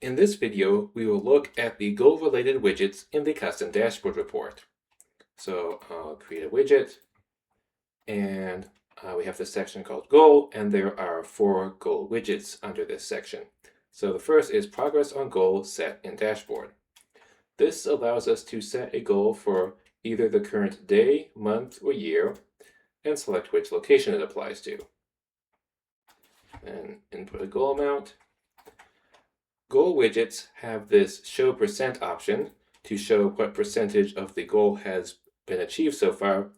In this video, we will look at the goal-related widgets in the custom dashboard report. So I'll create a widget, and we have this section called goal, and there are 4 goal widgets under this section. So the first is progress on goal set in dashboard. This allows us to set a goal for either the current day, month, or year, and select which location it applies to. And input a goal amount. Goal widgets have this show percent option to show what percentage of the goal has been achieved so far.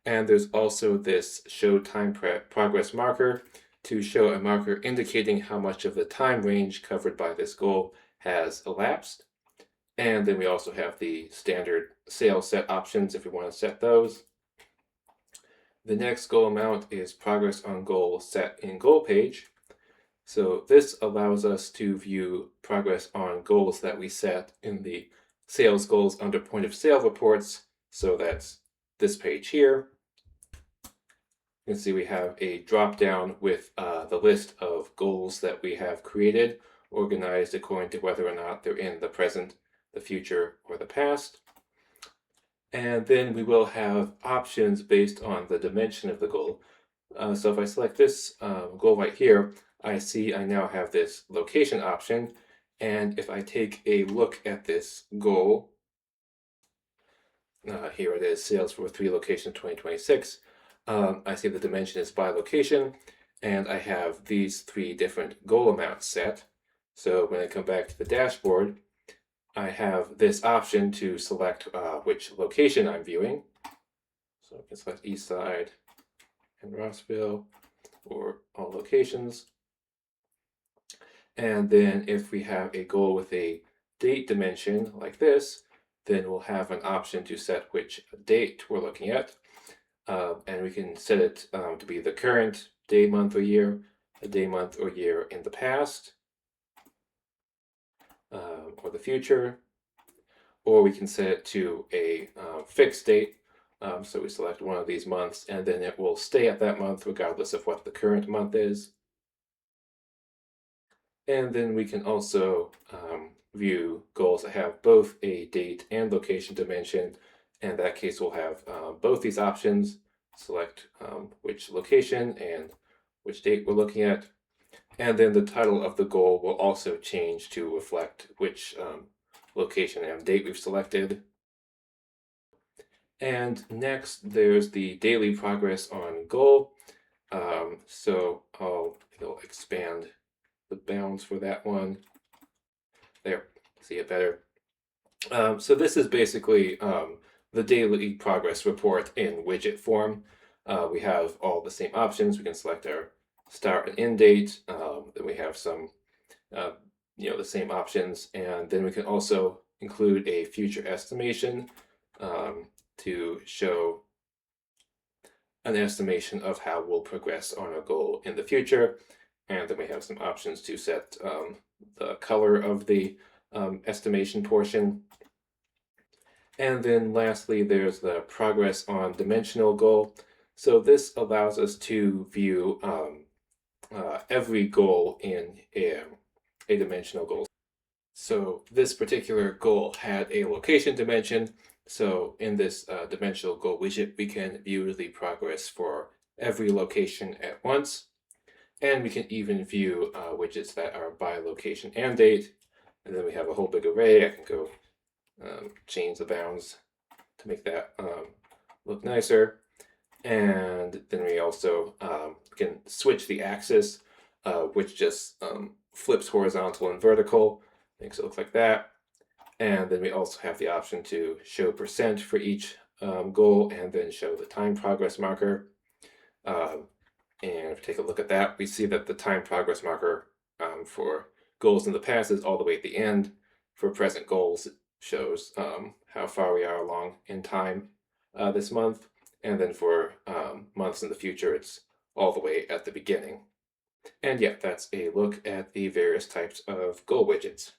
And there's also this show time progress marker to show a marker indicating how much of the time range covered by this goal has elapsed. And then we also have the standard sales set options if we want to set those. The next goal amount is progress on goal set in goal page. So this allows us to view progress on goals that we set in the sales goals under point of sale reports. So that's this page here. You can see we have a drop down with the list of goals that we have created, organized according to whether or not they're in the present, the future, or the past. And then we will have options based on the dimension of the goal. So if I select this goal right here, I see I now have this location option, and if I take a look at this goal, here it is, sales for 3 locations 2026, I see the dimension is by location, and I have these 3 different goal amounts set. So when I come back to the dashboard, I have this option to select which location I'm viewing. So I can select East Side and Rossville, or all locations. And then if we have a goal with a date dimension like this, then we'll have an option to set which date we're looking at. And we can set it to be the current day, month, or year, a day, month, or year in the past, or the future, or we can set it to a fixed date. So we select one of these months, and then it will stay at that month regardless of what the current month is. And then we can also view goals that have both a date and location dimension. In that case, we'll have both these options, select which location and which date we're looking at. And then the title of the goal will also change to reflect which location and date we've selected. And next, there's the daily progress on goal. So I'll expand the bounds for that one. There, see it better. So this is basically the daily progress report in widget form. We have all the same options. We can select our start and end date. Then we have some, the same options, and then we can also include a future estimation to show an estimation of how we'll progress on our goal in the future. And then we have some options to set the color of the estimation portion. And then lastly, there's the progress on dimensional goal. So this allows us to view every goal in a dimensional goal. So this particular goal had a location dimension. So in this dimensional goal widget, we can view the progress for every location at once. And we can even view widgets that are by location and date. And then we have a whole big array. I can go change the bounds to make that look nicer. And then we also can switch the axis, which just flips horizontal and vertical, makes it look like that. And then we also have the option to show percent for each goal, and then show the time progress marker. And if we take a look at that, we see that the time progress marker for goals in the past is all the way at the end. For present goals, it shows how far we are along in time this month. And then for months in the future, it's all the way at the beginning. And yeah, that's a look at the various types of goal widgets.